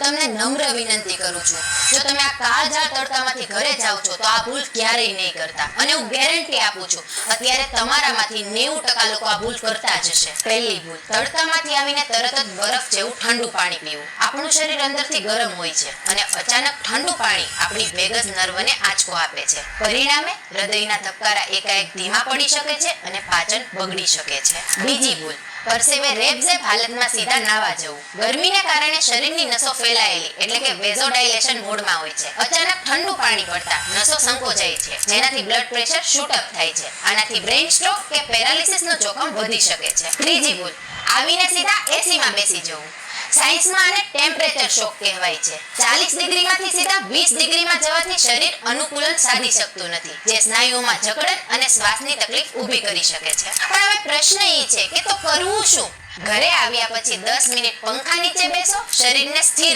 તમને નમ્ર વિનંતી કરું છું, જો તમે આ કાળઝાળ તડકામાંથી ઘરે જાઓ છો તો આ ભૂલ ક્યારેય નહીં કરતા, અને હું ગેરંટી આપું છું અત્યારે તમારામાંથી 90% લોકો આ ભૂલ કરતા જ હશે. પહેલી ભૂલ, તડકામાંથી આવીને તરત જ બરફ જેવું ઠંડુ પાણી પીવું. આપણું શરીર અંદરથી ગરમ હોય છે અને અચાનક ઠંડુ પાણી આપણી વેગસ નર્વને આંચકો આપે છે. પરિણામે હૃદયના ધબકારા એકાએક ધીમા પડી શકે છે અને પાચન બગડી શકે છે. બીજી ભૂલ, પરસેવે રેબઝેબ હાલતમાં સીધા નાવા જવું. ગરમીને કારણે શરીરની નસો ફેલાયેલી એટલે કે વેઝોડાઇલેશન મોડમાં હોય છે. અચાનક ઠંડુ પાણી પડતા નસો સંકોચાય છે, જેનાથી બ્લડ પ્રેશર શૂટ અપ થાય છે. આનાથી બ્રેઇન સ્ટ્રોક કે પેરાલિસિસનું જોખમ વધી શકે છે. ત્રીજી ભૂલ, આવીને સીધા એસીમાં બેસી જવું. સાયન્સમાં આને ટેમ્પરેચર શોક કહેવાય છે. 40 ડિગ્રીમાંથી સીધા 20 ડિગ્રીમાં જવાથી શરીર અનુકૂલન સાધી શકતું નથી, જે સ્નાયુઓમાં જકડન અને શ્વાસની તકલીફ ઊભી કરી શકે છે. પણ હવે પ્રશ્ન એ છે કે તો કરવું શું? ઘરે આવ્યા પછી 10 મિનિટ પંખા નીચે બેસો, શરીરને સ્થિર